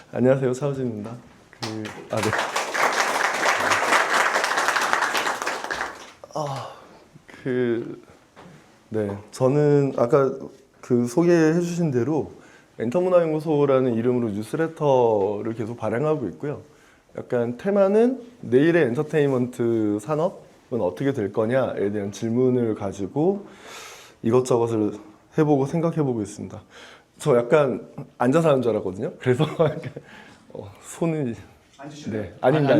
안녕하세요, 차우진입니다. 네. 네, 저는 아까 소개해 주신 대로 엔터문화연구소라는 이름으로 뉴스레터를 계속 발행하고 있고요. 약간 테마는 내일의 엔터테인먼트 산업은 어떻게 될 거냐에 대한 질문을 가지고 이것저것을 해보고 생각해보고 있습니다. 저 약간 앉아서 하는 줄 알았거든요. 그래서 약간 손이 네, 아닙니다.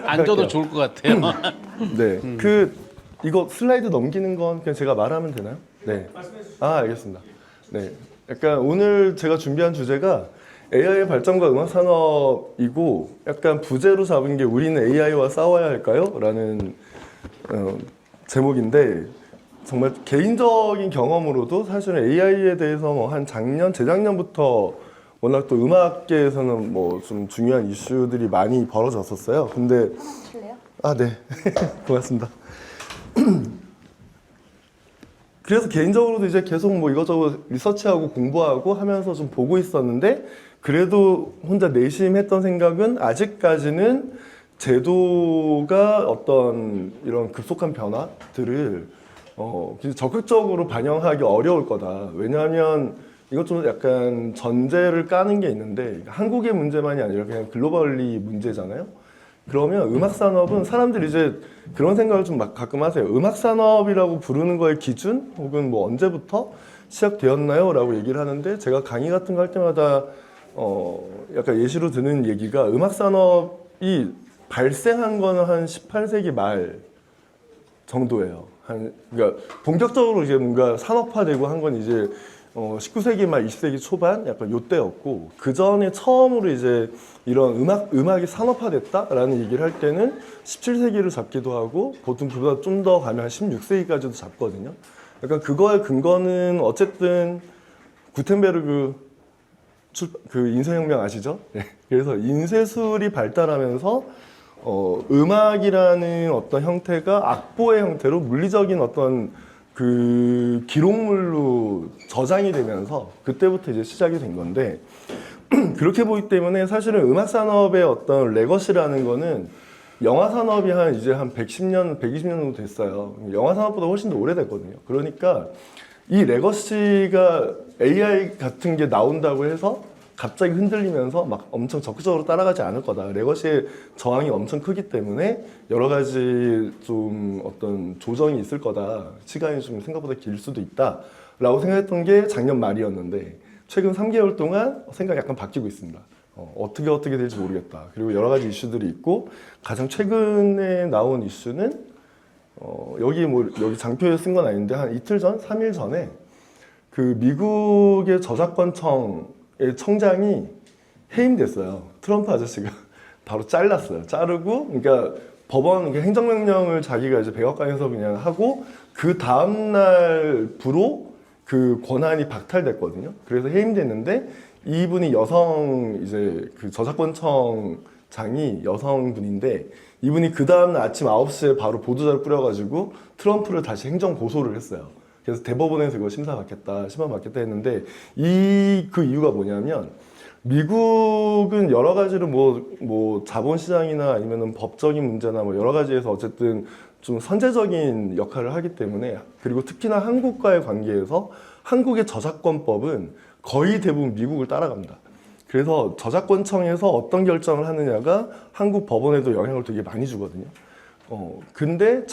앉아도 좋을 것 같아요. 네, 이거 슬라이드 넘기는 건 그냥 제가 말하면 되나요? 네. 알겠습니다. 네. 약간 오늘 제가 준비한 주제가 AI의 발전과 음악 산업이고 약간 부제로 잡은 게 우리는 AI와 싸워야 할까요? 라는 제목인데 정말 개인적인 경험으로도 사실은 AI에 대해서 뭐 한 재작년부터 워낙 또 음악계에서는 뭐 좀 중요한 이슈들이 많이 벌어졌었어요. 근데 실래요? 네. 고맙습니다. 그래서 개인적으로도 이제 계속 뭐 이것저것 리서치하고 공부하고 하면서 좀 보고 있었는데 그래도 혼자 내심했던 생각은 아직까지는 제도가 어떤 이런 급속한 변화들을 적극적으로 반영하기 어려울 거다. 왜냐하면 이것 좀 약간 전제를 까는 게 있는데 한국의 문제만이 아니라 그냥 글로벌리 문제잖아요. 그러면 음악 산업은 사람들이 이제 그런 생각을 좀 가끔 하세요. 음악 산업이라고 부르는 거의 기준 혹은 뭐 언제부터 시작되었나요? 라고 얘기를 하는데 제가 강의 같은 거 할 때마다 약간 예시로 드는 얘기가 음악 산업이 발생한 거는 한 18세기 말 정도예요. 그러니까 본격적으로 이제 뭔가 산업화되고 한 건 이제 19세기 말 20세기 초반 약간 요때였고 그 전에 처음으로 이제 이런 음악이 산업화됐다라는 얘기를 할 때는 17세기를 잡기도 하고 보통 그보다 좀 더 가면 한 16세기까지도 잡거든요. 약간 그거의 근거는 어쨌든 구텐베르그 인쇄혁명 아시죠? 네. 그래서 인쇄술이 발달하면서 음악이라는 어떤 형태가 악보의 형태로 물리적인 어떤 기록물로 저장이 되면서 그때부터 이제 시작이 된 건데 그렇게 보기 때문에 사실은 음악 산업의 어떤 레거시라는 거는 영화 산업이 한 110년, 120년 정도 됐어요. 영화 산업보다 훨씬 더 오래됐거든요. 그러니까 이 레거시가 AI 같은 게 나온다고 해서 갑자기 흔들리면서 막 엄청 적극적으로 따라가지 않을 거다. 레거시의 저항이 엄청 크기 때문에 여러 가지 좀 어떤 조정이 있을 거다. 시간이 좀 생각보다 길 수도 있다. 라고 생각했던 게 작년 말이었는데 최근 3개월 동안 생각이 약간 바뀌고 있습니다. 어떻게 될지 모르겠다. 그리고 여러 가지 이슈들이 있고 가장 최근에 나온 이슈는 여기 장표에 쓴 건 아닌데 한 이틀 전, 3일 전에 미국의 저작권청의 청장이 해임됐어요. 트럼프 아저씨가 바로 잘랐어요. 자르고, 그러니까 법원 행정명령을 자기가 이제 백악관에서 그냥 하고 그 다음날부로 그 권한이 박탈됐거든요. 그래서 해임됐는데 이분이 저작권청장이 여성분인데 이분이 그 다음날 아침 9시에 바로 보도자를 뿌려가지고 트럼프를 다시 행정 고소를 했어요. 그래서 대법원에서 이거 심판받겠다 했는데 그 이유가 뭐냐면 미국은 여러 가지로 뭐 자본시장이나 아니면은 법적인 문제나 뭐 여러 가지에서 어쨌든 좀 선제적인 역할을 하기 때문에 그리고 특히나 한국과의 관계에서 한국의 저작권법은 거의 대부분 미국을 따라갑니다. 그래서 저작권청에서 어떤 결정을 하느냐가 한국 법원에도 영향을 되게 많이 주거든요. 근데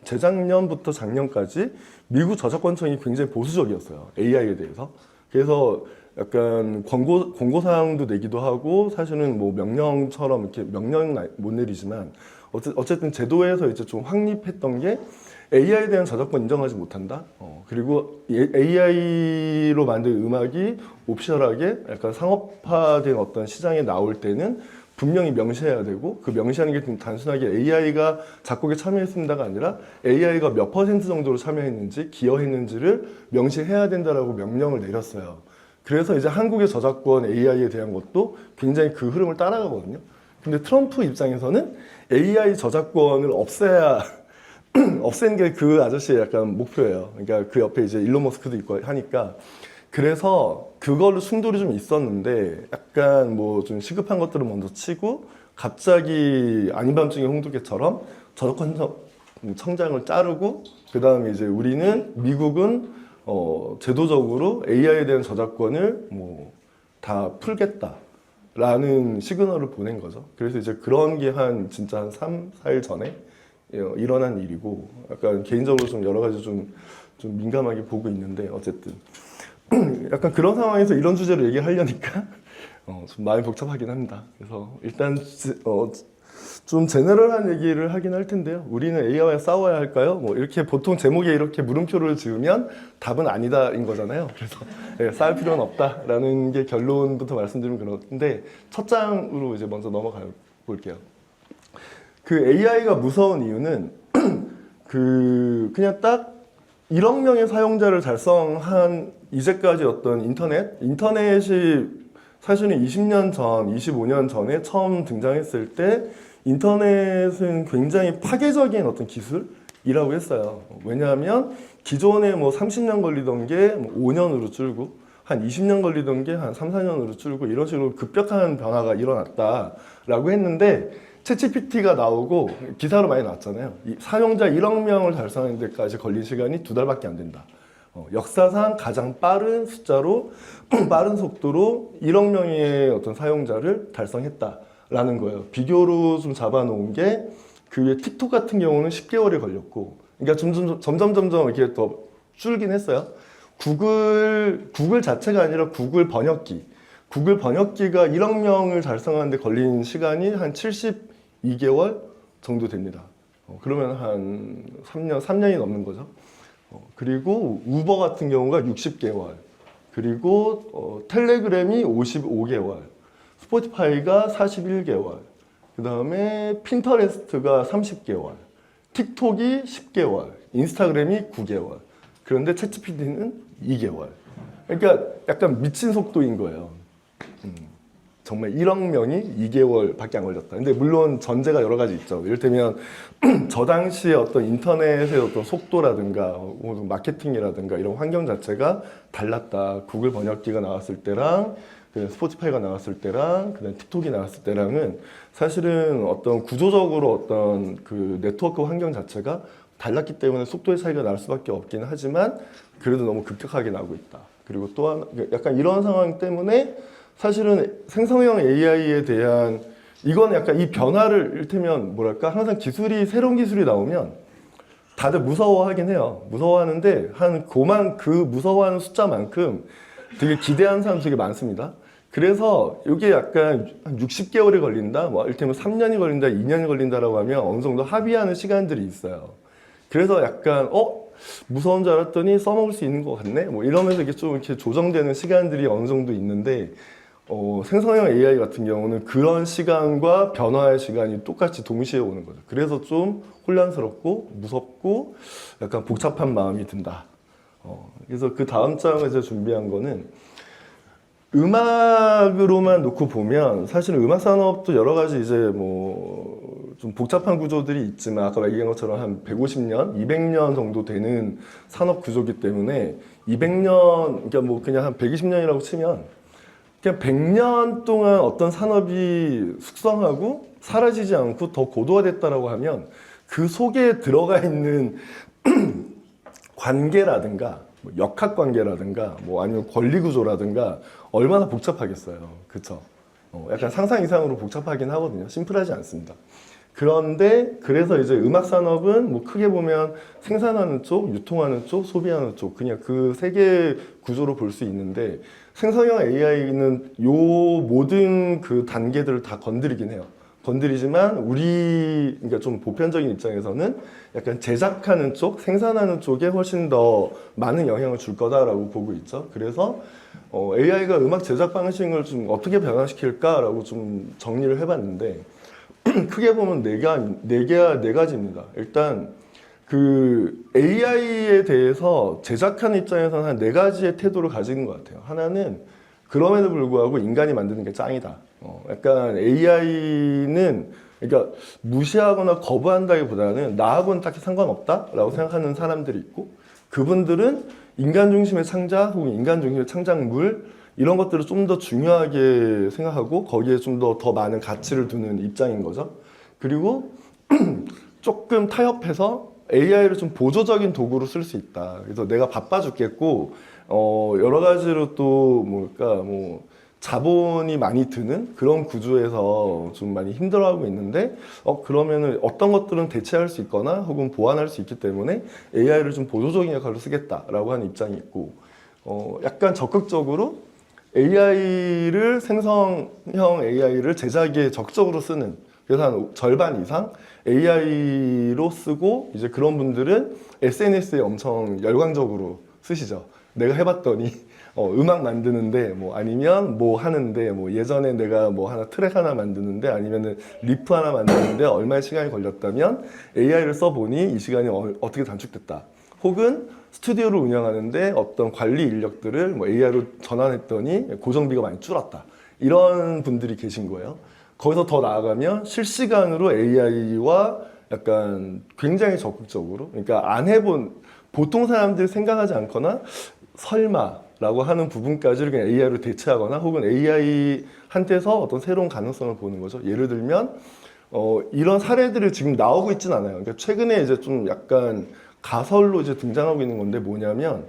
재작년부터 작년까지 미국 저작권청이 굉장히 보수적이었어요. AI에 대해서. 그래서 약간 권고사항도 내기도 하고 사실은 뭐 명령처럼 이렇게 명령은 못 내리지만 어쨌든 제도에서 이제 좀 확립했던 게 AI에 대한 저작권 인정하지 못한다. 그리고 AI로 만든 음악이 옵셔널하게 약간 상업화된 어떤 시장에 나올 때는 분명히 명시해야 되고 그 명시하는 게 단순하게 AI가 작곡에 참여했습니다가 아니라 AI가 몇 % 정도로 참여했는지 기여했는지를 명시해야 된다라고 명령을 내렸어요. 그래서 이제 한국의 저작권 AI에 대한 것도 굉장히 그 흐름을 따라가거든요. 근데 트럼프 입장에서는 AI 저작권을 없앤 게 그 아저씨의 약간 목표예요. 그러니까 그 옆에 이제 일론 머스크도 있고 하니까 그래서 그걸로 충돌이 좀 있었는데 약간 뭐 좀 시급한 것들을 먼저 치고 갑자기 아닌 밤중에 홍두깨처럼 저작권 청장을 자르고 그 다음에 이제 우리는 미국은 제도적으로 AI에 대한 저작권을 뭐 다 풀겠다라는 시그널을 보낸 거죠. 그래서 이제 그런 게 진짜 한 3, 4일 전에 일어난 일이고 약간 개인적으로 좀 여러 가지 좀 민감하게 보고 있는데 어쨌든 약간 그런 상황에서 이런 주제로 얘기하려니까 좀 마음이 복잡하긴 합니다. 그래서 일단 좀 제너럴한 얘기를 하긴 할 텐데요. 우리는 AI와 싸워야 할까요? 뭐 이렇게 보통 제목에 이렇게 물음표를 지으면 답은 아니다인 거잖아요. 그래서 싸울 필요는 없다라는 게 결론부터 말씀드리면 그런데 첫 장으로 이제 먼저 넘어가 볼게요. 그 AI가 무서운 이유는 그냥 딱 1억 명의 사용자를 달성한 이제까지 어떤 인터넷이 사실은 20년 전, 25년 전에 처음 등장했을 때 인터넷은 굉장히 파괴적인 어떤 기술이라고 했어요. 왜냐하면 기존에 뭐 30년 걸리던 게 5년으로 줄고 한 20년 걸리던 게 한 3, 4년으로 줄고 이런 식으로 급격한 변화가 일어났다라고 했는데 챗GPT가 나오고 기사로 많이 나왔잖아요. 사용자 1억 명을 달성하는 데까지 걸린 시간이 2달밖에 안 된다. 역사상 가장 빠른 숫자로 빠른 속도로 1억 명의 어떤 사용자를 달성했다라는 거예요. 비교로 좀 잡아놓은 게 그 틱톡 같은 경우는 10개월이 걸렸고, 그러니까 점점 이렇게 더 줄긴 했어요. 구글 자체가 아니라 구글 번역기가 1억 명을 달성하는데 걸린 시간이 한 72개월 정도 됩니다. 그러면 한 3년이 넘는 거죠. 그리고 우버 같은 경우가 60개월, 그리고 텔레그램이 55개월, 스포티파이가 41개월, 그 다음에 핀터레스트가 30개월, 틱톡이 10개월, 인스타그램이 9개월, 그런데 챗GPT는 2개월. 그러니까 약간 미친 속도인 거예요. 정말 1억 명이 2개월밖에 안 걸렸다. 근데 물론 전제가 여러 가지 있죠. 이를테면 저 당시에 어떤 인터넷의 어떤 속도라든가 마케팅이라든가 이런 환경 자체가 달랐다. 구글 번역기가 나왔을 때랑 스포티파이가 나왔을 때랑 그다음 틱톡이 나왔을 때랑은 사실은 어떤 구조적으로 어떤 그 네트워크 환경 자체가 달랐기 때문에 속도의 차이가 날 수밖에 없긴 하지만 그래도 너무 급격하게 나고 있다. 그리고 또한 약간 이런 상황 때문에 사실은 생성형 AI에 대한 이건 약간 이 변화를 이를테면 뭐랄까 항상 새로운 기술이 나오면 다들 무서워하긴 해요. 무서워하는데 그 무서워하는 숫자만큼 되게 기대하는 사람 되게 많습니다. 그래서 이게 약간 한 60개월이 걸린다, 뭐 이를테면 3년이 걸린다, 2년이 걸린다라고 하면 어느 정도 합의하는 시간들이 있어요. 그래서 약간 무서운 줄 알았더니 써먹을 수 있는 것 같네, 뭐 이러면서 이게 좀 이렇게 조정되는 시간들이 어느 정도 있는데 생성형 AI 같은 경우는 그런 시간과 변화의 시간이 똑같이 동시에 오는 거죠. 그래서 좀 혼란스럽고 무섭고 약간 복잡한 마음이 든다. 그래서 그 다음 장을 이제 준비한 거는 음악으로만 놓고 보면 사실은 음악 산업도 여러 가지 이제 뭐 좀 복잡한 구조들이 있지만 아까 얘기한 것처럼 한 150년, 200년 정도 되는 산업 구조이기 때문에 200년, 그러니까 뭐 그냥 한 120년이라고 치면 그냥 100년 동안 어떤 산업이 숙성하고 사라지지 않고 더 고도화됐다라고 하면 그 속에 들어가 있는 관계라든가 뭐 역학 관계라든가 뭐 아니면 권리 구조라든가 얼마나 복잡하겠어요. 그쵸? 약간 상상 이상으로 복잡하긴 하거든요. 심플하지 않습니다. 그런데 그래서 이제 음악 산업은 뭐 크게 보면 생산하는 쪽, 유통하는 쪽, 소비하는 쪽 그냥 그 세 개의 구조로 볼 수 있는데 생성형 AI는 요 모든 그 단계들을 다 건드리긴 해요. 건드리지만 그러니까 좀 보편적인 입장에서는 약간 제작하는 쪽, 생산하는 쪽에 훨씬 더 많은 영향을 줄 거다라고 보고 있죠. 그래서 AI가 음악 제작 방식을 좀 어떻게 변화시킬까라고 좀 정리를 해봤는데 크게 보면 네 가지입니다. 일단 그 AI에 대해서 제작하는 입장에서는 한 4가지의 태도를 가지는 것 같아요. 하나는 그럼에도 불구하고 인간이 만드는 게 짱이다. 약간 AI는 그러니까 무시하거나 거부한다기보다는 나하고는 딱히 상관없다라고 생각하는 사람들이 있고 그분들은 인간 중심의 창작 혹은 인간 중심의 창작물 이런 것들을 좀 더 중요하게 생각하고 거기에 좀 더 많은 가치를 두는 입장인 거죠. 그리고 조금 타협해서 AI를 좀 보조적인 도구로 쓸 수 있다. 그래서 내가 바빠 죽겠고 여러 가지로 또 뭘까 뭐 자본이 많이 드는 그런 구조에서 좀 많이 힘들어하고 있는데 그러면은 어떤 것들은 대체할 수 있거나 혹은 보완할 수 있기 때문에 AI를 좀 보조적인 역할로 쓰겠다라고 하는 입장이 있고 약간 적극적으로 AI를 생성형 AI를 제작에 적극적으로 쓰는 그래서 한 절반 이상 AI로 쓰고 이제 그런 분들은 SNS에 엄청 열광적으로 쓰시죠. 내가 해봤더니 음악 만드는데 뭐 아니면 뭐 하는데 뭐 예전에 내가 뭐 하나 트랙 하나 만드는데 아니면은 리프 하나 만드는데 얼마의 시간이 걸렸다면 AI를 써보니 이 시간이 어떻게 단축됐다. 혹은 스튜디오를 운영하는데 어떤 관리 인력들을 뭐 AI로 전환했더니 고정비가 많이 줄었다. 이런 분들이 계신 거예요. 거기서 더 나아가면 실시간으로 AI와 약간 굉장히 적극적으로 그러니까 안 해본 보통 사람들이 생각하지 않거나 설마라고 하는 부분까지를 그냥 AI로 대체하거나 혹은 AI한테서 어떤 새로운 가능성을 보는 거죠. 예를 들면 이런 사례들이 지금 나오고 있진 않아요. 그러니까 최근에 이제 좀 약간 가설로 이제 등장하고 있는 건데 뭐냐면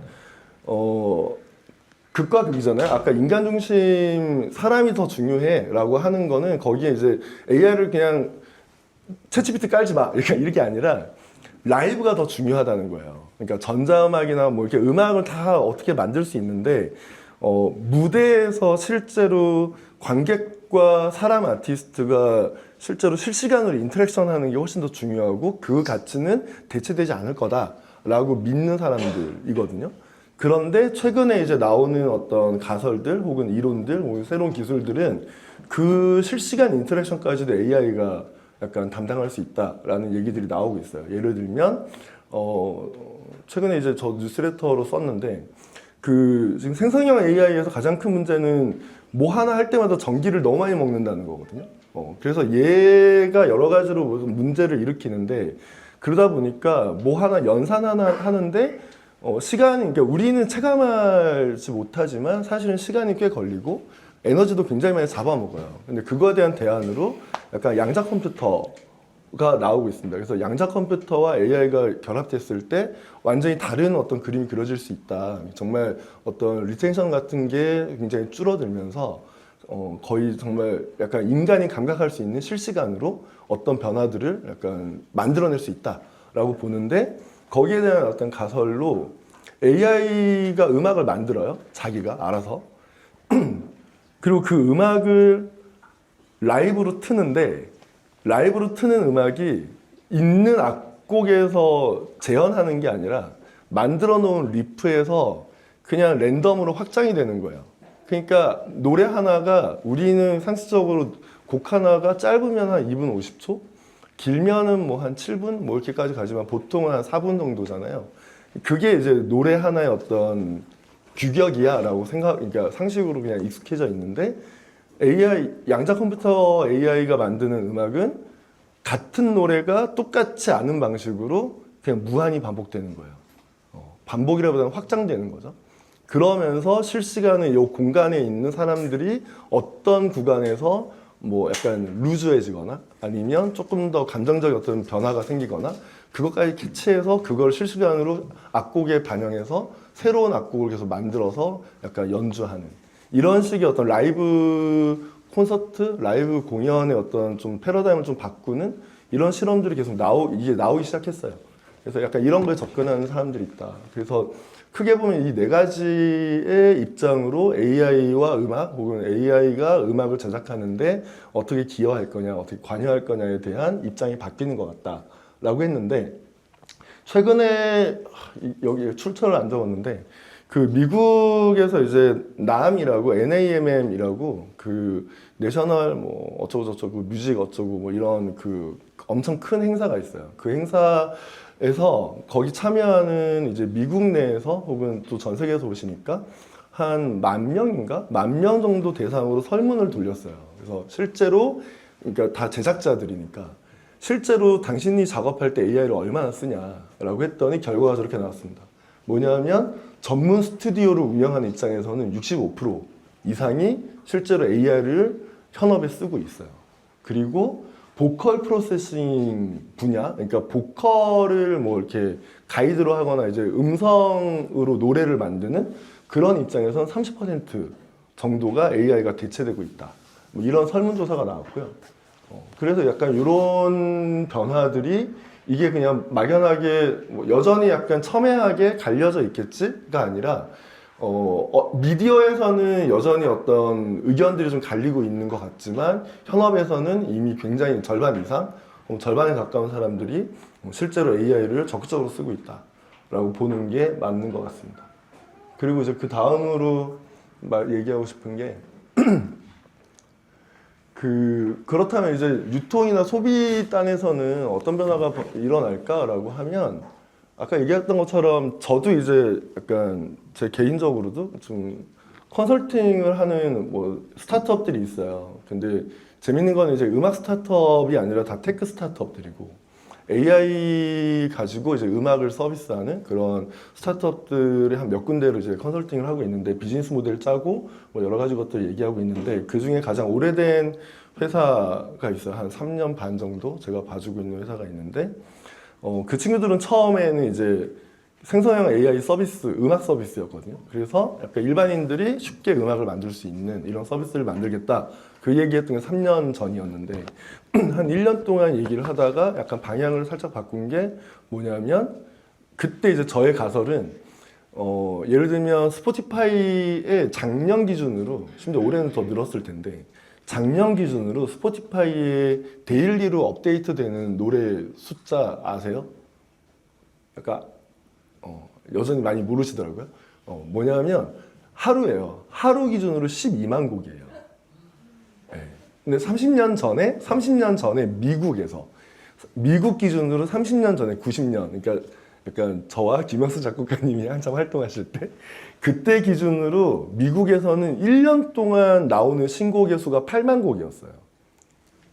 극과 극이잖아요. 아까 인간 중심 사람이 더 중요해라고 하는 거는 거기에 이제 AI를 그냥 챗GPT 깔지 마 이렇게 아니라 라이브가 더 중요하다는 거예요. 그러니까 전자음악이나 뭐 이렇게 음악을 다 어떻게 만들 수 있는데 무대에서 실제로 관객과 사람 아티스트가 실제로 실시간으로 인터랙션하는 게 훨씬 더 중요하고 그 가치는 대체되지 않을 거다라고 믿는 사람들이거든요. 그런데 최근에 이제 나오는 어떤 가설들 혹은 이론들 혹은 새로운 기술들은 그 실시간 인터랙션까지도 AI가 약간 담당할 수 있다라는 얘기들이 나오고 있어요. 예를 들면 최근에 이제 저 뉴스레터로 썼는데 그 지금 생성형 AI에서 가장 큰 문제는 뭐 하나 할 때마다 전기를 너무 많이 먹는다는 거거든요. 그래서 얘가 여러 가지로 무슨 문제를 일으키는데 그러다 보니까 뭐 하나 연산 하나 하는데 시간이 그러니까 우리는 체감하지 못하지만 사실은 시간이 꽤 걸리고 에너지도 굉장히 많이 잡아먹어요. 근데 그거에 대한 대안으로 약간 양자 컴퓨터가 나오고 있습니다. 그래서 양자 컴퓨터와 AI가 결합됐을 때 완전히 다른 어떤 그림이 그려질 수 있다. 정말 어떤 리텐션 같은 게 굉장히 줄어들면서 거의 정말 약간 인간이 감각할 수 있는 실시간으로 어떤 변화들을 약간 만들어낼 수 있다라고 보는데 거기에 대한 어떤 가설로 AI가 음악을 만들어요. 자기가 알아서. 그리고 그 음악을 라이브로 트는데 라이브로 트는 음악이 있는 악곡에서 재현하는 게 아니라 만들어 놓은 리프에서 그냥 랜덤으로 확장이 되는 거예요. 그러니까 노래 하나가 우리는 상식적으로 곡 하나가 짧으면 한 2분 50초? 길면은 뭐 한 7분? 뭐 이렇게까지 가지만 보통은 한 4분 정도잖아요. 그게 이제 노래 하나의 어떤 규격이야 라고 그러니까 상식으로 그냥 익숙해져 있는데 AI, 양자 컴퓨터 AI가 만드는 음악은 같은 노래가 똑같지 않은 방식으로 그냥 무한히 반복되는 거예요. 반복이라보다는 확장되는 거죠. 그러면서 실시간에 이 공간에 있는 사람들이 어떤 구간에서 뭐 약간 루즈해지거나 아니면 조금 더 감정적인 어떤 변화가 생기거나 그것까지 캐치해서 그걸 실시간으로 악곡에 반영해서 새로운 악곡을 계속 만들어서 약간 연주하는 이런 식의 어떤 라이브 콘서트, 라이브 공연의 어떤 좀 패러다임을 좀 바꾸는 이런 실험들이 계속 이게 나오기 시작했어요. 그래서 약간 이런 거에 접근하는 사람들이 있다. 그래서 크게 보면 이 네 가지의 입장으로 AI와 음악 혹은 AI가 음악을 제작하는데 어떻게 기여할 거냐, 어떻게 관여할 거냐에 대한 입장이 바뀌는 것 같다라고 했는데 최근에 여기 출처를 안 적었는데 그 미국에서 이제 NAMM이라고 NAMM이라고 그 내셔널 뭐 어쩌고 저쩌고 뮤직 어쩌고 뭐 이런 그 엄청 큰 행사가 있어요. 그 행사에서 거기 참여하는 이제 미국 내에서 혹은 또 전 세계에서 오시니까 한 10,000명인가? 10,000명 정도 대상으로 설문을 돌렸어요. 그래서 실제로 그러니까 다 제작자들이니까 실제로 당신이 작업할 때 AI를 얼마나 쓰냐라고 했더니 결과가 저렇게 나왔습니다. 뭐냐면 전문 스튜디오를 운영하는 입장에서는 65% 이상이 실제로 AI를 현업에 쓰고 있어요. 그리고 보컬 프로세싱 분야, 그러니까 보컬을 뭐 이렇게 가이드로 하거나 이제 음성으로 노래를 만드는 그런 입장에서는 30% 정도가 AI가 대체되고 있다. 뭐 이런 설문조사가 나왔고요. 그래서 약간 이런 변화들이 이게 그냥 막연하게 뭐 여전히 약간 첨예하게 갈려져 있겠지가 아니라 미디어에서는 여전히 어떤 의견들이 좀 갈리고 있는 것 같지만 현업에서는 이미 굉장히 절반 이상, 절반에 가까운 사람들이 실제로 AI를 적극적으로 쓰고 있다라고 보는 게 맞는 것 같습니다. 그리고 이제 그 다음으로 얘기하고 싶은 게 그렇다면 이제 유통이나 소비 단에서는 어떤 변화가 일어날까라고 하면 아까 얘기했던 것처럼 저도 이제 약간 제 개인적으로도 좀 컨설팅을 하는 뭐 스타트업들이 있어요. 근데 재밌는 건 이제 음악 스타트업이 아니라 다 테크 스타트업들이고 AI 가지고 이제 음악을 서비스하는 그런 스타트업들이 한 몇 군데로 이제 컨설팅을 하고 있는데 비즈니스 모델 짜고 뭐 여러 가지 것들 얘기하고 있는데 그 중에 가장 오래된 회사가 있어요. 한 3년 반 정도 제가 봐주고 있는 회사가 있는데 그 친구들은 처음에는 이제 생성형 AI 서비스, 음악 서비스였거든요. 그래서 약간 일반인들이 쉽게 음악을 만들 수 있는 이런 서비스를 만들겠다. 그 얘기했던 게 3년 전이었는데 한 1년 동안 얘기를 하다가 약간 방향을 살짝 바꾼 게 뭐냐면 그때 이제 저의 가설은 예를 들면 스포티파이의 작년 기준으로 심지어 올해는 더 늘었을 텐데 작년 기준으로 스포티파이의 데일리로 업데이트되는 노래 숫자 아세요? 약간 여전히 많이 모르시더라고요. 뭐냐면 하루예요. 하루 기준으로 12만 곡이에요. 네. 근데 30년 전에 미국에서 미국 기준으로 30년 전에 90년, 그러니까 약간 저와 김영수 작곡가님이 한참 활동하실 때 그때 기준으로 미국에서는 1년 동안 나오는 신곡의 수가 8만 곡이었어요.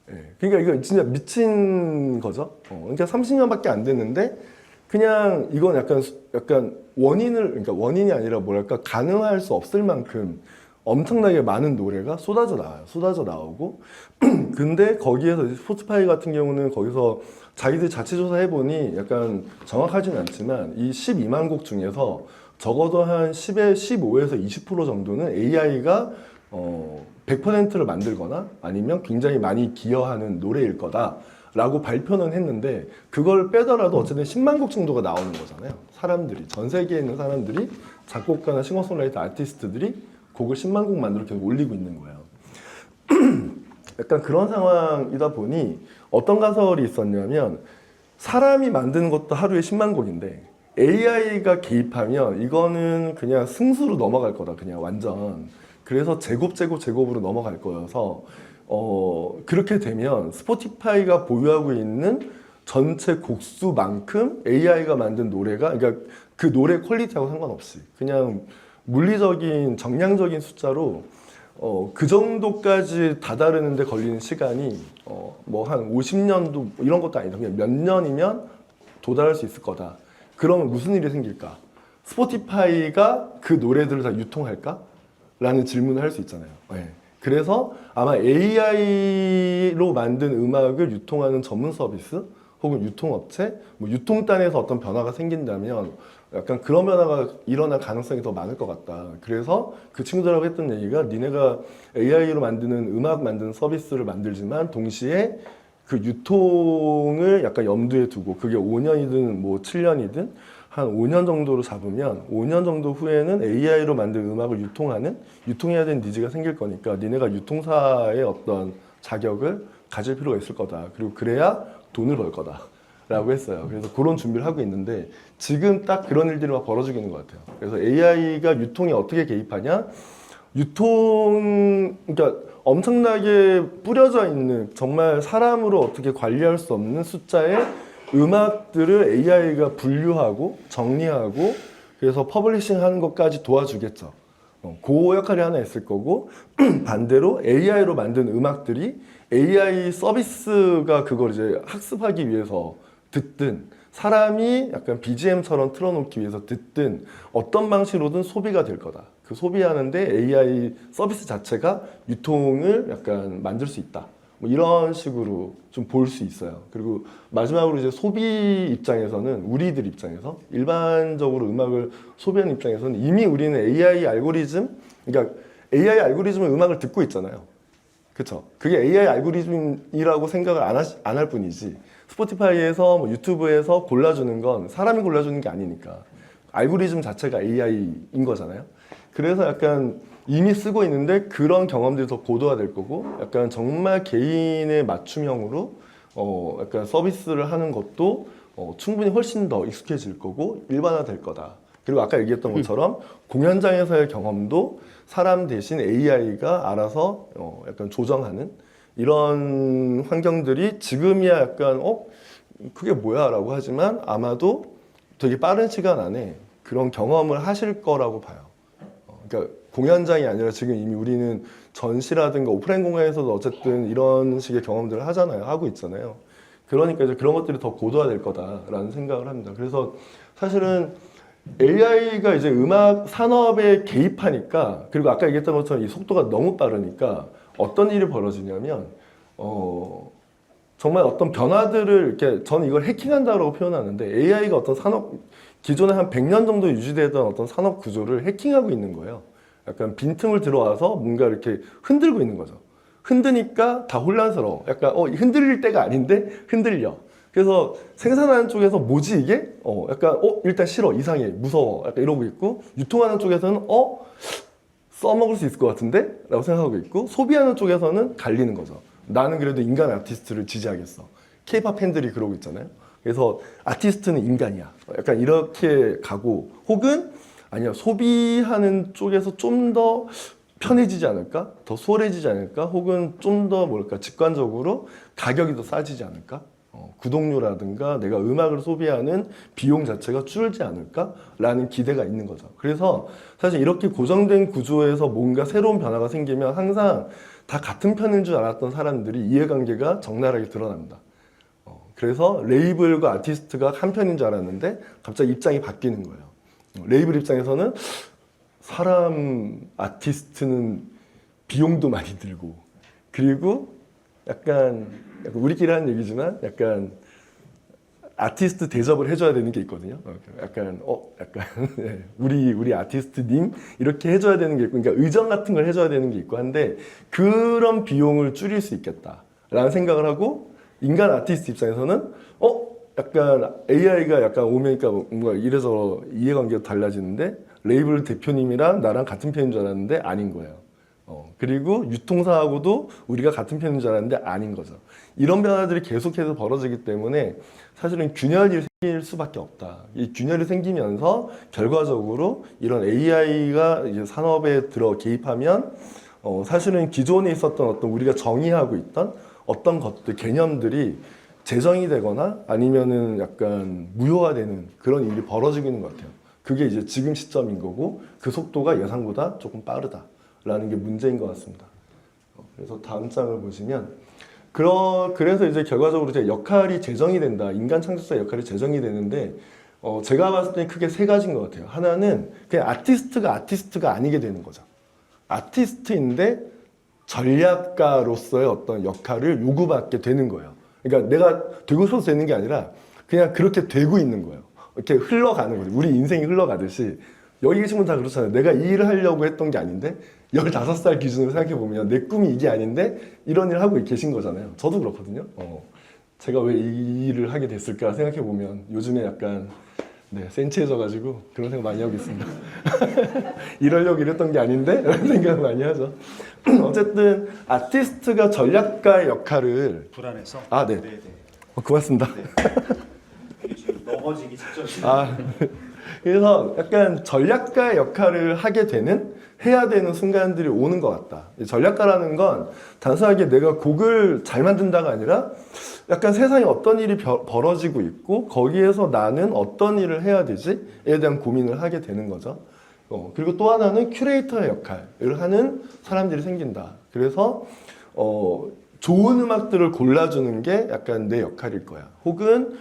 네. 그러니까 이거 진짜 미친 거죠. 그러니까 30년밖에 안 됐는데 그냥 이건 약간 그러니까 원인이 아니라 뭐랄까 가능할 수 없을 만큼 엄청나게 많은 노래가 쏟아져 나와요. 쏟아져 나오고 근데 거기에서 스포티파이 같은 경우는 거기서 자기들 자체 조사해보니 약간 정확하지는 않지만 이 12만 곡 중에서 적어도 한 10에 15에서 20% 정도는 AI가 100%를 만들거나 아니면 굉장히 많이 기여하는 노래일 거다 라고 발표는 했는데 그걸 빼더라도 어쨌든 10만 곡 정도가 나오는 거잖아요. 사람들이 전 세계에 있는 사람들이 작곡가나 싱어송라이터 아티스트들이 곡을 10만 곡 만들어 계속 올리고 있는 거예요. 약간 그런 상황이다 보니 어떤 가설이 있었냐면 사람이 만드는 것도 하루에 10만 곡인데 AI가 개입하면 이거는 그냥 승수로 넘어갈 거다. 그냥 완전. 그래서 제곱으로 넘어갈 거여서 그렇게 되면 스포티파이가 보유하고 있는 전체 곡수만큼 AI가 만든 노래가 그러니까 그 노래 퀄리티하고 상관없이 그냥 물리적인 정량적인 숫자로 그 정도까지 다다르는데 걸리는 시간이 뭐 한 50년도 이런 것도 아니다. 그냥 몇 년이면 도달할 수 있을 거다. 그러면 무슨 일이 생길까? 스포티파이가 그 노래들을 다 유통할까? 라는 질문을 할 수 있잖아요. 네. 그래서 아마 AI로 만든 음악을 유통하는 전문 서비스 혹은 유통업체, 뭐 유통단에서 어떤 변화가 생긴다면 약간 그런 변화가 일어날 가능성이 더 많을 것 같다. 그래서 그 친구들하고 했던 얘기가 니네가 AI로 만드는 음악 만드는 서비스를 만들지만 동시에 그 유통을 약간 염두에 두고 그게 5년이든 뭐 7년이든 한 5년 정도로 잡으면 5년 정도 후에는 AI로 만든 음악을 유통해야 되는 니즈가 생길 거니까 니네가 유통사의 어떤 자격을 가질 필요가 있을 거다. 그리고 그래야 돈을 벌 거다. 라고 했어요. 그래서 그런 준비를 하고 있는데 지금 딱 그런 일들이 막 벌어지고 있는 것 같아요. 그래서 AI가 유통에 어떻게 개입하냐? 그러니까 엄청나게 뿌려져 있는 정말 사람으로 어떻게 관리할 수 없는 숫자의 음악들을 AI가 분류하고 정리하고 그래서 퍼블리싱 하는 것까지 도와주겠죠. 그 역할이 하나 있을 거고 반대로 AI로 만든 음악들이 AI 서비스가 그걸 이제 학습하기 위해서 듣든 사람이 약간 BGM처럼 틀어놓기 위해서 듣든 어떤 방식으로든 소비가 될 거다. 그 소비하는데 AI 서비스 자체가 유통을 약간 만들 수 있다. 뭐 이런 식으로 좀 볼 수 있어요. 그리고 마지막으로 이제 소비 입장에서는 우리들 입장에서 일반적으로 음악을 소비하는 입장에서는 이미 우리는 AI 알고리즘, 그러니까 AI 알고리즘은 음악을 듣고 있잖아요. 그쵸? 그게 AI 알고리즘이라고 생각을 안 할 뿐이지 스포티파이에서 뭐 유튜브에서 골라주는 건 사람이 골라주는 게 아니니까 알고리즘 자체가 AI인 거잖아요. 그래서 약간 이미 쓰고 있는데 그런 경험들이 더 고도화될 거고 약간 정말 개인의 맞춤형으로 약간 서비스를 하는 것도 충분히 훨씬 더 익숙해질 거고 일반화될 거다. 그리고 아까 얘기했던 것처럼 공연장에서의 경험도 사람 대신 AI가 알아서 약간 조정하는 이런 환경들이 지금이야 약간 그게 뭐야 라고 하지만 아마도 되게 빠른 시간 안에 그런 경험을 하실 거라고 봐요. 그러니까 공연장이 아니라 지금 이미 우리는 전시라든가 오프라인 공간에서도 어쨌든 이런 식의 경험들을 하잖아요. 하고 있잖아요. 그러니까 이제 그런 것들이 더 고도화될 거다라는 생각을 합니다. 그래서 사실은 AI가 이제 음악 산업에 개입하니까 그리고 아까 얘기했던 것처럼 이 속도가 너무 빠르니까 어떤 일이 벌어지냐면 정말 어떤 변화들을 이렇게 저는 이걸 해킹한다고 표현하는데 AI가 어떤 산업 기존에 한 100년 정도 유지되던 어떤 산업 구조를 해킹하고 있는 거예요. 약간 빈틈을 들어와서 뭔가 이렇게 흔들고 있는 거죠. 흔드니까 다 혼란스러워. 약간 흔들릴 때가 아닌데 흔들려. 그래서 생산하는 쪽에서 뭐지 이게? 약간 일단 싫어, 이상해, 무서워. 약간 이러고 있고 유통하는 쪽에서는 써먹을 수 있을 것 같은데? 라고 생각하고 있고 소비하는 쪽에서는 갈리는 거죠. 나는 그래도 인간 아티스트를 지지하겠어. K-pop 팬들이 그러고 있잖아요. 그래서 아티스트는 인간이야. 약간 이렇게 가고 혹은 아니야 소비하는 쪽에서 좀 더 편해지지 않을까? 더 수월해지지 않을까? 혹은 좀 더 뭘까 직관적으로 가격이 더 싸지지 않을까? 구독료라든가 내가 음악을 소비하는 비용 자체가 줄지 않을까? 라는 기대가 있는 거죠. 그래서 사실 이렇게 고정된 구조에서 뭔가 새로운 변화가 생기면 항상 다 같은 편인 줄 알았던 사람들이 이해관계가 적나라하게 드러납니다. 그래서 레이블과 아티스트가 한 편인 줄 알았는데 갑자기 입장이 바뀌는 거예요. 레이블 입장에서는 사람 아티스트는 비용도 많이 들고 그리고 약간 우리끼리 하는 얘기지만 약간 아티스트 대접을 해줘야 되는 게 있거든요. 약간 네, 우리 아티스트님 이렇게 해줘야 되는 게 있고, 그러니까 의정 같은 걸 해줘야 되는 게 있고 한데 그런 비용을 줄일 수 있겠다라는 생각을 하고 인간 아티스트 입장에서는 약간 AI가 약간 오면니까 뭔가 이래서 이해관계가 달라지는데 레이블 대표님이랑 나랑 같은 편인 줄 알았는데 아닌 거예요. 그리고 유통사하고도 우리가 같은 편인 줄 알았는데 아닌 거죠. 이런 변화들이 계속해서 벌어지기 때문에 사실은 균열이 생길 수밖에 없다. 이 균열이 생기면서 결과적으로 이런 AI가 이제 산업에 들어 개입하면 사실은 기존에 있었던 어떤 우리가 정의하고 있던 어떤 것들, 개념들이 재정이 되거나 아니면은 약간 무효화되는 그런 일이 벌어지고 있는 것 같아요. 그게 이제 지금 시점인 거고 그 속도가 예상보다 조금 빠르다라는 게 문제인 것 같습니다. 그래서 다음 장을 보시면 그래서 이제 결과적으로 제 역할이 재정이 된다. 인간 창조자 역할이 재정이 되는데 제가 봤을 때 크게 세 가지인 것 같아요. 하나는 그냥 아티스트가 아니게 되는 거죠. 아티스트인데 전략가로서의 어떤 역할을 요구받게 되는 거예요. 그러니까 내가 되고 싶어서 되는 게 아니라 그냥 그렇게 되고 있는 거예요. 이렇게 흘러가는 거죠. 우리 인생이 흘러가듯이 여기 계신 분 다 그렇잖아요. 내가 이 일을 하려고 했던 게 아닌데 15살 기준으로 생각해보면 내 꿈이 이게 아닌데 이런 일을 하고 계신 거잖아요. 저도 그렇거든요. 제가 왜 이 일을 하게 됐을까 생각해보면 요즘에 약간 센치해져가지고 그런 생각 많이 하고 있습니다. 이러려고 이랬던 게 아닌데? 이런 생각을 많이 하죠. 어쨌든 아티스트가 전략가의 역할을 불안해서. 네. 네네. 고맙습니다. 네. 지금 넘어지기 직전이에요. 그래서 약간 전략가의 역할을 하게 되는 해야 되는 순간들이 오는 것 같다. 전략가라는 건 단순하게 내가 곡을 잘 만든다가 아니라 약간 세상에 어떤 일이 벌어지고 있고 거기에서 나는 어떤 일을 해야 되지에 대한 고민을 하게 되는 거죠. 그리고 또 하나는 큐레이터의 역할을 하는 사람들이 생긴다. 그래서 좋은 음악들을 골라주는 게 약간 내 역할일 거야. 혹은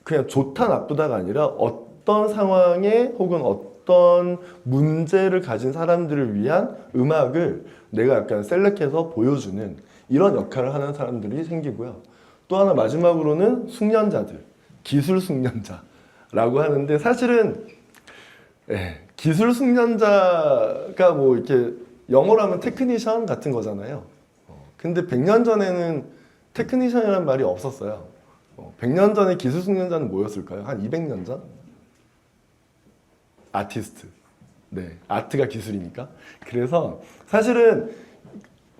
그냥 좋다 나쁘다가 아니라 어떤 상황에 혹은 어떤 문제를 가진 사람들을 위한 음악을 내가 약간 셀렉해서 보여주는 이런 역할을 하는 사람들이 생기고요. 또 하나 마지막으로는 숙련자들, 기술 숙련자라고 하는데 사실은 기술 숙련자가 뭐 이렇게 영어로 하면 테크니션 같은 거잖아요. 근데 100년 전에는 테크니션이라는 말이 없었어요. 100년 전에 기술 숙련자는 뭐였을까요? 한 200년 전? 아티스트. 네, 아트가 기술이니까. 그래서 사실은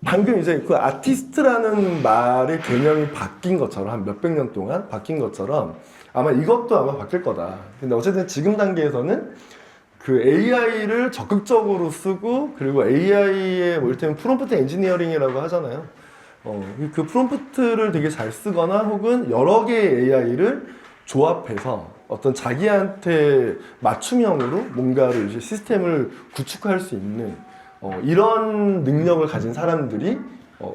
방금 이제 그 아티스트라는 말의 개념이 바뀐 것처럼 한 몇백 년 동안 바뀐 것처럼 아마 이것도 아마 바뀔 거다. 근데 어쨌든 지금 단계에서는 그 AI를 적극적으로 쓰고 그리고 AI의 뭐 이를테면 프롬프트 엔지니어링이라고 하잖아요. 그 프롬프트를 되게 잘 쓰거나 혹은 여러 개의 AI를 조합해서 어떤 자기한테 맞춤형으로 뭔가를 이제 시스템을 구축할 수 있는 이런 능력을 가진 사람들이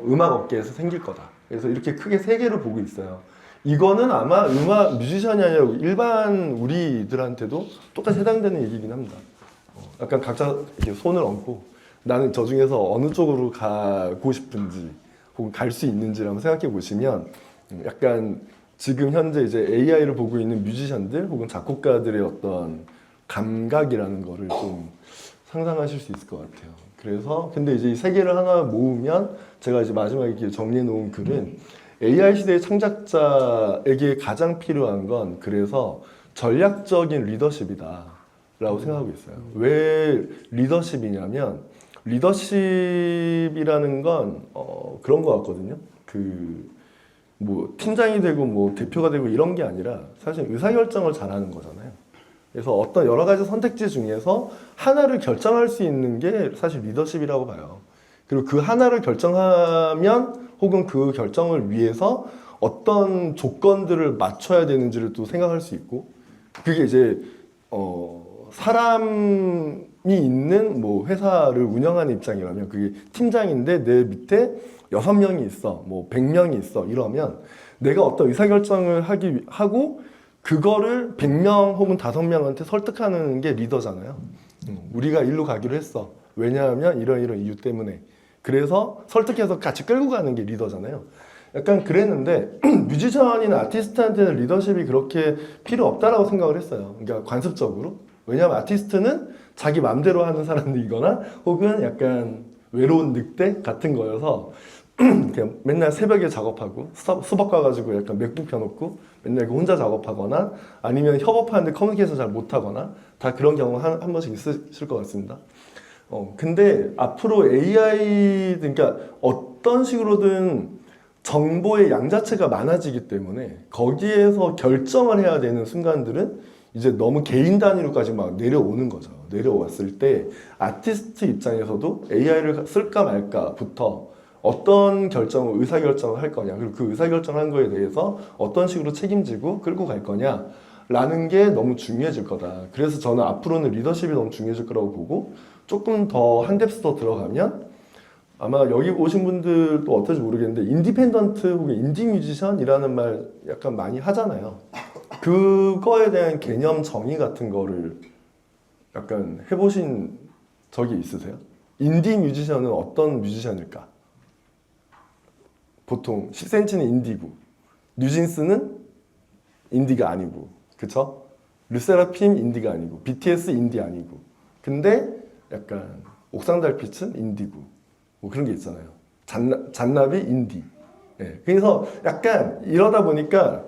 음악 업계에서 생길 거다. 그래서 이렇게 크게 세 개를 보고 있어요. 이거는 아마 음악 뮤지션이 아니라 일반 우리들한테도 똑같이 해당되는 얘기긴 합니다. 약간 각자 이렇게 손을 얹고 나는 저 중에서 어느 쪽으로 가고 싶은지 혹은 갈 수 있는지를 한번 생각해 보시면 약간 지금 현재 이제 AI를 보고 있는 뮤지션들 혹은 작곡가들의 어떤 감각이라는 거를 좀 상상하실 수 있을 것 같아요. 그래서 근데 이제 이 세 개를 하나 모으면 제가 이제 마지막에 이렇게 정리해 놓은 글은 AI 시대의 창작자에게 가장 필요한 건 그래서 전략적인 리더십이다라고 생각하고 있어요. 왜 리더십이냐면 리더십이라는 건 그런 것 같거든요. 그 뭐 팀장이 되고 뭐 대표가 되고 이런 게 아니라 사실 의사결정을 잘하는 거잖아요. 그래서 어떤 여러 가지 선택지 중에서 하나를 결정할 수 있는 게 사실 리더십이라고 봐요. 그리고 그 하나를 결정하면 혹은 그 결정을 위해서 어떤 조건들을 맞춰야 되는지를 또 생각할 수 있고 그게 이제 사람이 있는 뭐 회사를 운영하는 입장이라면 그게 팀장인데 내 밑에 6명이 있어, 뭐 100명이 있어 이러면 내가 어떤 의사결정을 하고 그거를 100명 혹은 5명한테 설득하는 게 리더잖아요. 우리가 일로 가기로 했어. 왜냐하면 이런 이유 때문에. 그래서 설득해서 같이 끌고 가는 게 리더잖아요. 약간 그랬는데 뮤지션이나 아티스트한테는 리더십이 그렇게 필요 없다라고 생각을 했어요. 그러니까 관습적으로. 왜냐하면 아티스트는 자기 맘대로 하는 사람들이거나 혹은 약간 외로운 늑대 같은 거여서 그냥 맨날 새벽에 작업하고 수박 가가지고 약간 맥북 펴놓고 맨날 혼자 작업하거나 아니면 협업하는데 커뮤니케이션 잘 못하거나 다 그런 경우 한 번씩 있으실 것 같습니다. 근데 앞으로 AI 그러니까 어떤 식으로든 정보의 양 자체가 많아지기 때문에 거기에서 결정을 해야 되는 순간들은 이제 너무 개인 단위로까지 막 내려오는 거죠. 내려왔을 때 아티스트 입장에서도 AI를 쓸까 말까부터 어떤 결정을 의사결정을 할 거냐 그리고 그 의사결정을 한 거에 대해서 어떤 식으로 책임지고 끌고 갈 거냐 라는 게 너무 중요해질 거다. 그래서 저는 앞으로는 리더십이 너무 중요해질 거라고 보고 조금 더 한 뎁스 더 들어가면 아마 여기 오신 분들도 어떨지 모르겠는데 인디펜던트 혹은 인디 뮤지션이라는 말 약간 많이 하잖아요. 그거에 대한 개념 정의 같은 거를 약간 해보신 적이 있으세요? 인디 뮤지션은 어떤 뮤지션일까? 보통 10cm는 인디고 뉴진스는 인디가 아니고 그쵸? 르세라핌 인디가 아니고 BTS 인디 아니고 근데 약간 옥상달빛은 인디고 뭐 그런 게 있잖아요. 잔나비 인디. 네. 그래서 약간 이러다 보니까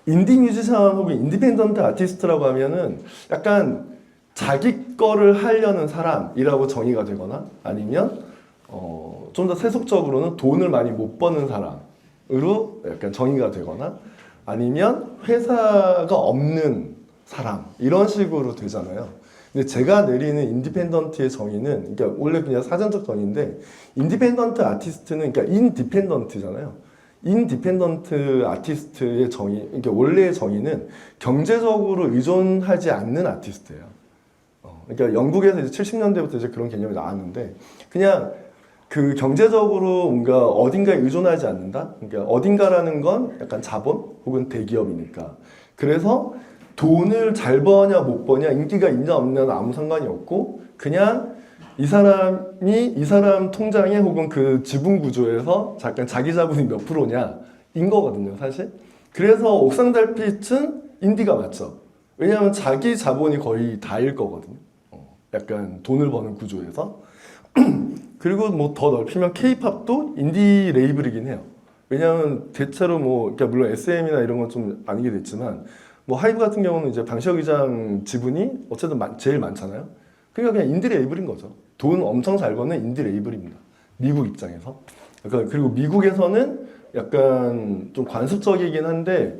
인디 뮤지션 혹은 인디펜던트 아티스트라고 하면은 약간 자기 거를 하려는 사람이라고 정의가 되거나 아니면 좀 더 세속적으로는 돈을 많이 못 버는 사람으로 약간 정의가 되거나 아니면 회사가 없는 사람 이런 식으로 되잖아요. 근데 제가 내리는 인디펜던트의 정의는 그러니까 원래 그냥 사전적 정의인데 인디펜던트 아티스트는 그러니까 인디펜던트잖아요. 인디펜던트 아티스트의 정의, 그러니까 원래의 정의는 경제적으로 의존하지 않는 아티스트예요. 그러니까 영국에서 이제 70년대부터 이제 그런 개념이 나왔는데 그냥 그 경제적으로 뭔가 어딘가에 의존하지 않는다. 그러니까 어딘가라는 건 약간 자본 혹은 대기업이니까. 그래서 돈을 잘 버냐 못 버냐 인기가 있냐 없냐는 아무 상관이 없고 그냥 이 사람이 이 사람 통장에 혹은 그 지분 구조에서 잠깐 자기 자본이 몇 프로냐인 거거든요, 사실. 그래서 옥상 달빛은 인디가 맞죠. 왜냐하면 자기 자본이 거의 다일 거거든요. 약간 돈을 버는 구조에서. 그리고 뭐 더 넓히면 K-팝도 인디 레이블이긴 해요. 왜냐하면 대체로 뭐 그러니까 물론 SM이나 이런 건 좀 아니게 됐지만 뭐 하이브 같은 경우는 이제 방시혁 의장 지분이 어쨌든 제일 많잖아요. 그러니까 그냥 인디 레이블인 거죠. 돈 엄청 잘 버는 인디 레이블입니다. 미국 입장에서. 약간 그리고 미국에서는 약간 좀 관습적이긴 한데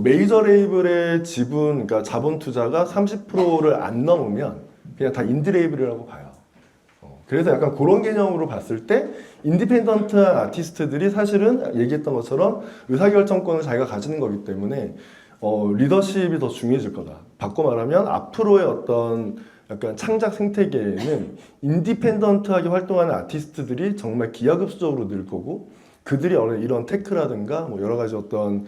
메이저 레이블의 지분, 그러니까 자본 투자가 30%를 안 넘으면 그냥 다 인디 레이블이라고 봐요. 그래서 약간 그런 개념으로 봤을 때 인디펜던트한 아티스트들이 사실은 얘기했던 것처럼 의사결정권을 자기가 가지는 거기 때문에 리더십이 더 중요해질 거다. 바꿔 말하면 앞으로의 어떤 약간 창작 생태계에는 인디펜던트하게 활동하는 아티스트들이 정말 기하급수적으로 늘 거고 그들이 이런 테크라든가 뭐 여러 가지 어떤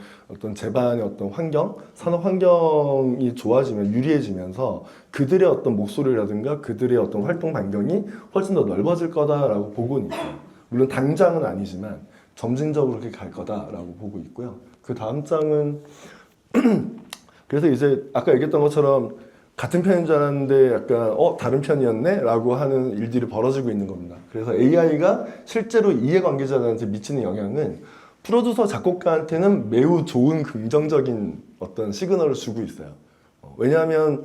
제반의 어떤 환경, 산업 환경이 좋아지면 유리해지면서 그들의 어떤 목소리라든가 그들의 어떤 활동 반경이 훨씬 더 넓어질 거다라고 보고는 있어요. 물론 당장은 아니지만 점진적으로 그렇게 갈 거다라고 보고 있고요. 그 다음 장은 그래서 이제 아까 얘기했던 것처럼 같은 편인 줄 알았는데 약간 다른 편이었네? 라고 하는 일들이 벌어지고 있는 겁니다. 그래서 AI가 실제로 이해관계자들한테 미치는 영향은 프로듀서 작곡가한테는 매우 좋은 긍정적인 어떤 시그널을 주고 있어요. 왜냐하면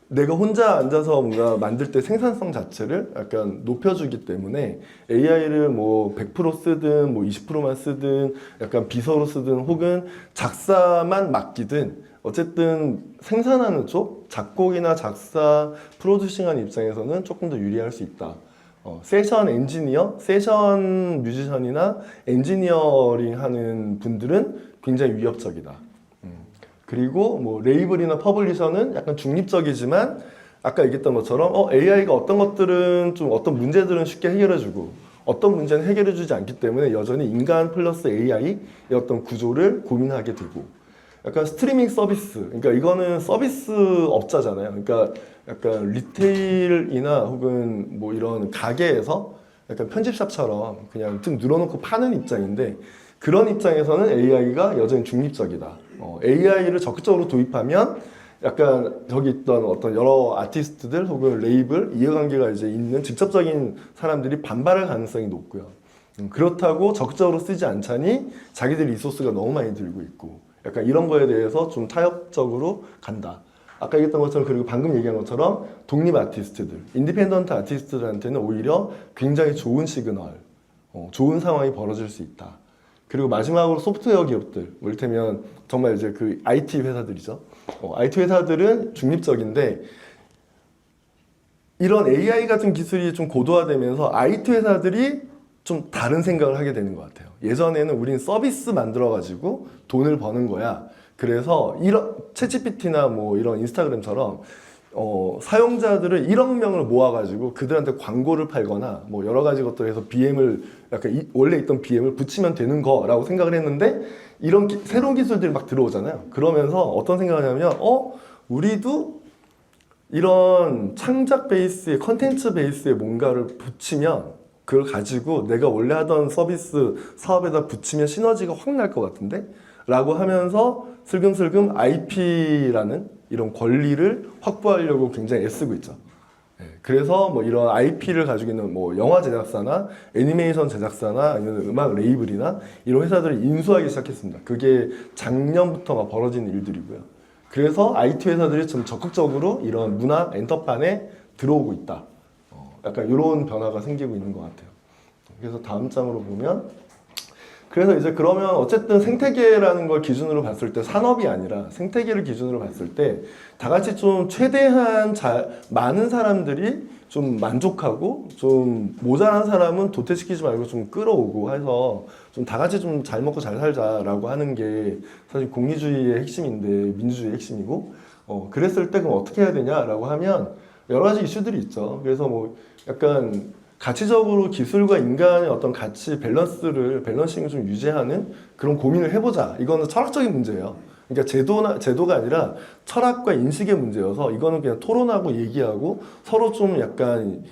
내가 혼자 앉아서 뭔가 만들 때 생산성 자체를 약간 높여주기 때문에 AI를 뭐 100% 쓰든 뭐 20%만 쓰든 약간 비서로 쓰든 혹은 작사만 맡기든 어쨌든 생산하는 쪽, 작곡이나 작사, 프로듀싱하는 입장에서는 조금 더 유리할 수 있다. 세션 엔지니어, 세션 뮤지션이나 엔지니어링 하는 분들은 굉장히 위협적이다. 그리고 뭐 레이블이나 퍼블리셔는 약간 중립적이지만 아까 얘기했던 것처럼 AI가 어떤 것들은 좀 어떤 문제들은 쉽게 해결해주고 어떤 문제는 해결해주지 않기 때문에 여전히 인간 플러스 AI의 어떤 구조를 고민하게 되고 약간 스트리밍 서비스, 그러니까 이거는 서비스 업자잖아요. 그러니까 약간 리테일이나 혹은 뭐 이런 가게에서 약간 편집샵처럼 그냥 등 늘어놓고 파는 입장인데 그런 입장에서는 AI가 여전히 중립적이다. AI를 적극적으로 도입하면 약간 저기 있던 어떤 여러 아티스트들 혹은 레이블 이해관계가 이제 있는 직접적인 사람들이 반발할 가능성이 높고요. 그렇다고 적극적으로 쓰지 않자니 자기들 리소스가 너무 많이 들고 있고 약간 이런 거에 대해서 좀 타협적으로 간다. 아까 얘기했던 것처럼 그리고 방금 얘기한 것처럼 독립 아티스트들, 인디펜던트 아티스트들한테는 오히려 굉장히 좋은 시그널, 좋은 상황이 벌어질 수 있다. 그리고 마지막으로 소프트웨어 기업들, 뭐 이를테면 정말 이제 그 IT 회사들이죠. IT 회사들은 중립적인데 이런 AI 같은 기술이 좀 고도화되면서 IT 회사들이 좀 다른 생각을 하게 되는 것 같아요. 예전에는 우린 서비스 만들어가지고 돈을 버는 거야. 그래서 이런 챗GPT나 뭐 이런 인스타그램처럼 사용자들을 1억 명을 모아가지고 그들한테 광고를 팔거나 뭐 여러 가지 것들 해서 BM을 약간 원래 있던 BM을 붙이면 되는 거라고 생각을 했는데 이런 새로운 기술들이 막 들어오잖아요. 그러면서 어떤 생각을 하냐면 우리도 이런 창작 베이스의 컨텐츠 베이스에 뭔가를 붙이면 그걸 가지고 내가 원래 하던 서비스 사업에다 붙이면 시너지가 확 날 것 같은데? 라고 하면서 슬금슬금 IP라는 이런 권리를 확보하려고 굉장히 애쓰고 있죠. 그래서 뭐 이런 IP를 가지고 있는 뭐 영화 제작사나 애니메이션 제작사나 아니면 음악 레이블이나 이런 회사들을 인수하기 시작했습니다. 그게 작년부터가 벌어지는 일들이고요. 그래서 IT 회사들이 좀 적극적으로 이런 문화 엔터판에 들어오고 있다. 약간 이런 변화가 생기고 있는 것 같아요. 그래서 다음 장으로 보면 그래서 이제 그러면 어쨌든 생태계라는 걸 기준으로 봤을 때 산업이 아니라 생태계를 기준으로 봤을 때 다 같이 좀 최대한 많은 사람들이 좀 만족하고 좀 모자란 사람은 도태시키지 말고 좀 끌어오고 해서 좀 다 같이 좀 잘 먹고 잘 살자라고 하는 게 사실 공리주의의 핵심인데 민주주의의 핵심이고 그랬을 때 그럼 어떻게 해야 되냐라고 하면 여러 가지 이슈들이 있죠. 그래서 뭐 약간 가치적으로 기술과 인간의 어떤 가치 밸런싱을 좀 유지하는 그런 고민을 해보자. 이거는 철학적인 문제예요. 그러니까 제도가 아니라 철학과 인식의 문제여서 이거는 그냥 토론하고 얘기하고 서로 좀 약간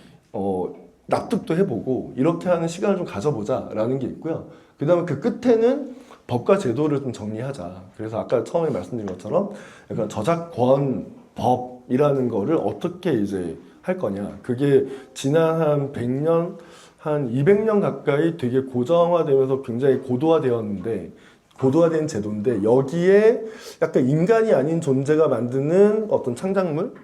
납득도 해보고 이렇게 하는 시간을 좀 가져보자라는 게 있고요. 그 다음에 그 끝에는 법과 제도를 좀 정리하자. 그래서 아까 처음에 말씀드린 것처럼 약간 저작권 법이라는 거를 어떻게 이제 할 거냐. 그게 지난 한 100년, 한 200년 가까이 되게 고정화되면서 굉장히 고도화된 제도인데 여기에 약간 인간이 아닌 존재가 만드는 어떤 창작물,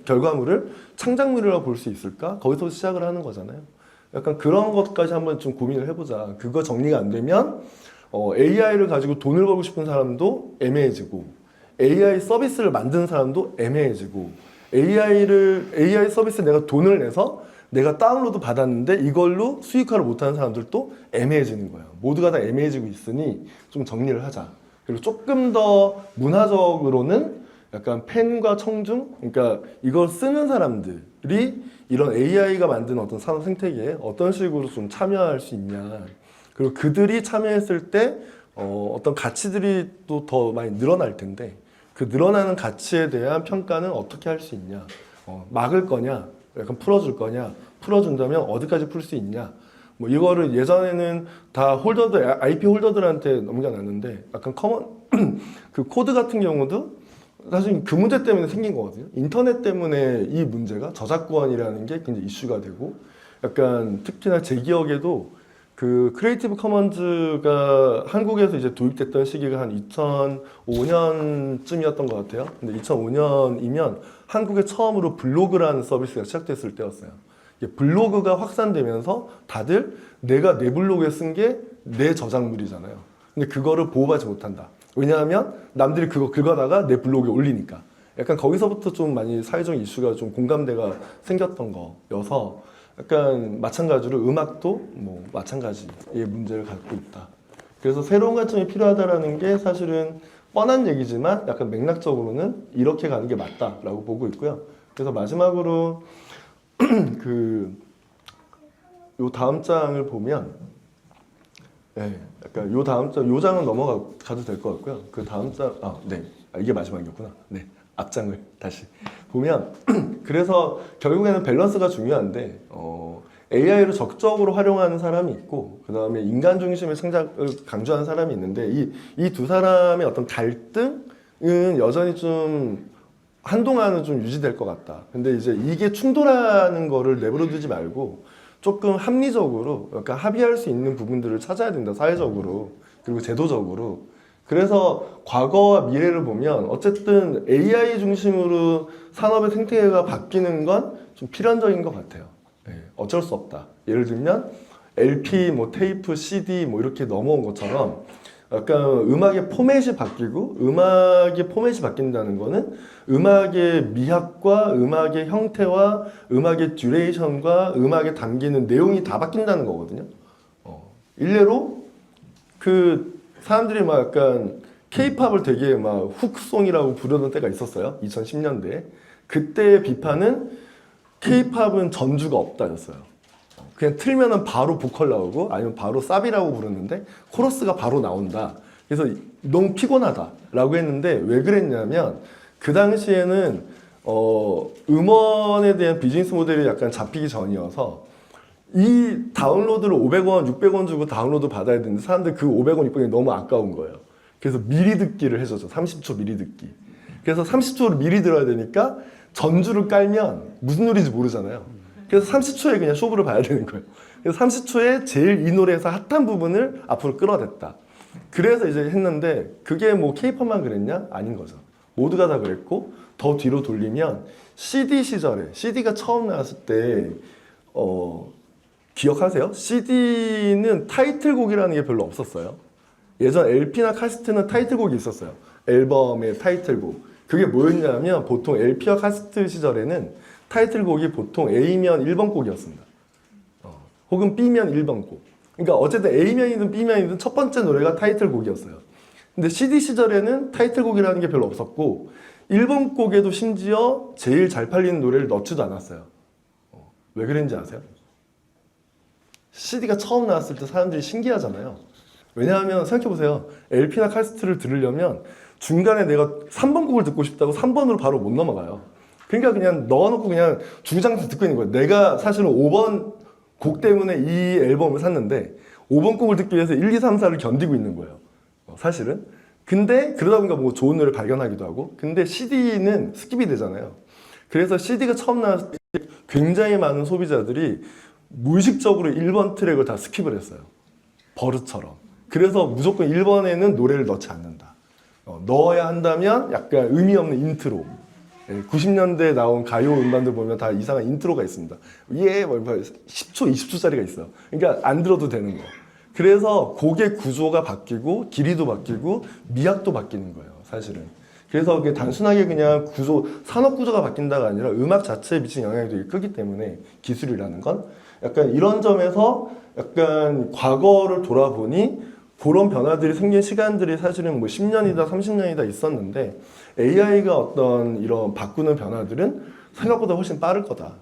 결과물을 창작물이라고 볼 수 있을까? 거기서 시작을 하는 거잖아요. 약간 그런 것까지 한번 좀 고민을 해보자. 그거 정리가 안 되면 AI를 가지고 돈을 벌고 싶은 사람도 애매해지고 AI 서비스를 만든 사람도 애매해지고 AI 서비스 내가 돈을 내서 내가 다운로드 받았는데 이걸로 수익화를 못하는 사람들도 애매해지는 거예요. 모두가 다 애매해지고 있으니 좀 정리를 하자. 그리고 조금 더 문화적으로는 약간 팬과 청중, 그러니까 이걸 쓰는 사람들이 이런 AI가 만든 어떤 산업 생태계에 어떤 식으로 좀 참여할 수 있냐. 그리고 그들이 참여했을 때 어떤 가치들이 또 더 많이 늘어날 텐데 그 늘어나는 가치에 대한 평가는 어떻게 할 수 있냐. 막을 거냐, 약간 풀어줄 거냐, 풀어준다면 어디까지 풀 수 있냐. 뭐 이거를 예전에는 다 IP 홀더들한테 넘겨놨는데 약간 그 코드 같은 경우도 사실 그 문제 때문에 생긴 거거든요. 인터넷 때문에 이 문제가 저작권이라는 게 굉장히 이슈가 되고 약간 특히나 제 기억에도 그 크리에이티브 커먼즈가 한국에서 이제 도입됐던 시기가 한 2005년쯤이었던 것 같아요. 근데 2005년이면 한국에 처음으로 블로그라는 서비스가 시작됐을 때였어요. 블로그가 확산되면서 다들 내가 내 블로그에 쓴 게 내 저작물이잖아요. 근데 그거를 보호받지 못한다. 왜냐하면 남들이 그거 긁어다가 내 블로그에 올리니까. 약간 거기서부터 좀 많이 사회적 이슈가 좀 공감대가 생겼던 거여서 약간 마찬가지로 음악도 뭐 마찬가지의 문제를 갖고 있다. 그래서 새로운 관점이 필요하다라는 게 사실은 뻔한 얘기지만 약간 맥락적으로는 이렇게 가는 게 맞다라고 보고 있고요. 그래서 마지막으로 요 다음 장을 보면 약간 요 장은 넘어가도 될 것 같고요. 그 다음 장, 이게 마지막이었구나. 네, 앞장을 다시 보면 그래서 결국에는 밸런스가 중요한데 AI를 적극적으로 활용하는 사람이 있고 그 다음에 인간 중심의 창작을 강조하는 사람이 있는데 이 두 사람의 어떤 갈등은 여전히 좀 한동안은 좀 유지될 것 같다. 근데 이제 이게 충돌하는 거를 내버려 두지 말고 조금 합리적으로 약간 합의할 수 있는 부분들을 찾아야 된다. 사회적으로 그리고 제도적으로. 그래서 과거와 미래를 보면 어쨌든 AI 중심으로 산업의 생태계가 바뀌는 건 좀 필연적인 것 같아요. 어쩔 수 없다. 예를 들면 LP, 뭐 테이프, CD 뭐 이렇게 넘어온 것처럼 약간 음악의 포맷이 바뀌고 음악의 포맷이 바뀐다는 거는 음악의 미학과 음악의 형태와 음악의 듀레이션과 음악에 담기는 내용이 다 바뀐다는 거거든요. 일례로 그 사람들이 막 약간 K-팝을 되게 막 훅송이라고 부르던 때가 있었어요. 2010년대에. 그때의 비판은 K-팝은 전주가 없다였어요. 그냥 틀면은 바로 보컬 나오고 아니면 바로 사비라고 부르는데 코러스가 바로 나온다. 그래서 너무 피곤하다라고 했는데 왜 그랬냐면 그 당시에는 음원에 대한 비즈니스 모델이 약간 잡히기 전이어서 이 다운로드를 500원, 600원 주고 다운로드 받아야 되는데 사람들 그 500원, 600원이 너무 아까운 거예요. 그래서 미리 듣기를 해줬죠. 30초 미리 듣기. 그래서 30초를 미리 들어야 되니까 전주를 깔면 무슨 노래인지 모르잖아요. 그래서 30초에 그냥 쇼부를 봐야 되는 거예요. 그래서 30초에 제일 이 노래에서 핫한 부분을 앞으로 끌어냈다. 그래서 이제 했는데 그게 뭐 K-팝만 그랬냐? 아닌 거죠. 모두가 다 그랬고 더 뒤로 돌리면 CD 시절에 CD가 처음 나왔을 때 기억하세요? CD는 타이틀곡이라는 게 별로 없었어요. 예전 LP나 카세트는 타이틀곡이 있었어요. 앨범의 타이틀곡. 그게 뭐였냐면 보통 LP와 카세트 시절에는 타이틀곡이 보통 A면 1번 곡이었습니다. 혹은 B면 1번 곡. 그러니까 어쨌든 A면이든 B면이든 첫 번째 노래가 타이틀곡이었어요. 근데 CD 시절에는 타이틀곡이라는 게 별로 없었고 1번 곡에도 심지어 제일 잘 팔리는 노래를 넣지도 않았어요. 왜 그랬는지 아세요? CD가 처음 나왔을 때 사람들이 신기하잖아요. 왜냐하면 생각해보세요. LP나 카세트를 들으려면 중간에 내가 3번 곡을 듣고 싶다고 3번으로 바로 못 넘어가요. 그러니까 그냥 넣어놓고 그냥 주구장창 듣고 있는 거예요. 내가 사실은 5번 곡 때문에 이 앨범을 샀는데 5번 곡을 듣기 위해서 1, 2, 3, 4를 견디고 있는 거예요. 사실은. 근데 그러다 보니까 뭐 좋은 노래를 발견하기도 하고. 근데 CD는 스킵이 되잖아요. 그래서 CD가 처음 나왔을 때 굉장히 많은 소비자들이 무의식적으로 1번 트랙을 다 스킵을 했어요. 버릇처럼. 그래서 무조건 1번에는 노래를 넣지 않는다. 넣어야 한다면 약간 의미 없는 인트로. 90년대에 나온 가요 음반들 보면 다 이상한 인트로가 있습니다. 예, 10초, 20초짜리가 있어요. 그러니까 안 들어도 되는 거. 그래서 곡의 구조가 바뀌고 길이도 바뀌고 미학도 바뀌는 거예요, 사실은. 그래서 그게 단순하게 그냥 구조, 산업 구조가 바뀐다가 아니라 음악 자체에 미친 영향이 되게 크기 때문에 기술이라는 건 약간 이런 점에서 약간 과거를 돌아보니 그런 변화들이 생긴 시간들이 사실은 뭐 10년이다 30년이다 있었는데 AI가 어떤 이런 바꾸는 변화들은 생각보다 훨씬 빠를 거다.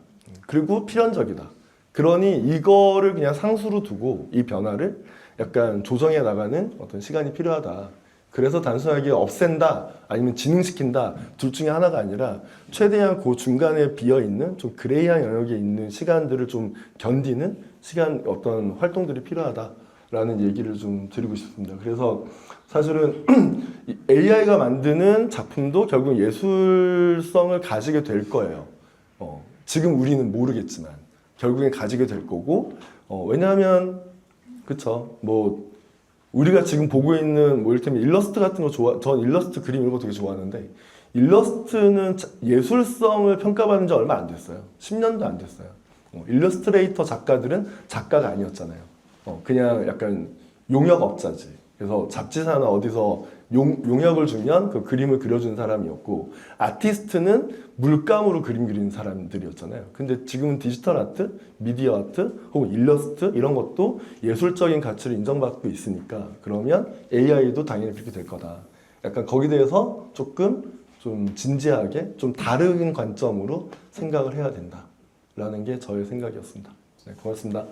그리고 필연적이다. 그러니 이거를 그냥 상수로 두고 이 변화를 약간 조정해 나가는 어떤 시간이 필요하다. 그래서 단순하게 없앤다 아니면 진흥시킨다 둘 중에 하나가 아니라 최대한 그 중간에 비어있는 좀 그레이한 영역에 있는 시간들을 좀 견디는 시간 어떤 활동들이 필요하다라는 얘기를 좀 드리고 싶습니다. 그래서 사실은 AI가 만드는 작품도 결국 예술성을 가지게 될 거예요. 지금 우리는 모르겠지만 결국엔 가지게 될 거고 왜냐하면 그쵸 뭐 우리가 지금 보고 있는 뭐 이를테면 일러스트 같은 거 전 일러스트 그림 이런 거 되게 좋아하는데 일러스트는 예술성을 평가받은 지 얼마 안 됐어요. 10년도 안 됐어요. 일러스트레이터 작가들은 작가가 아니었잖아요. 그냥 약간 용역업자지. 그래서 잡지사나 어디서 용역을 주면 그 그림을 그려주는 사람이었고 아티스트는 물감으로 그림 그리는 사람들이었잖아요. 근데 지금은 디지털 아트, 미디어 아트 혹은 일러스트 이런 것도 예술적인 가치를 인정받고 있으니까 그러면 AI도 당연히 그렇게 될 거다. 약간 거기에 대해서 조금 좀 진지하게 좀 다른 관점으로 생각을 해야 된다라는 게 저의 생각이었습니다. 네, 고맙습니다.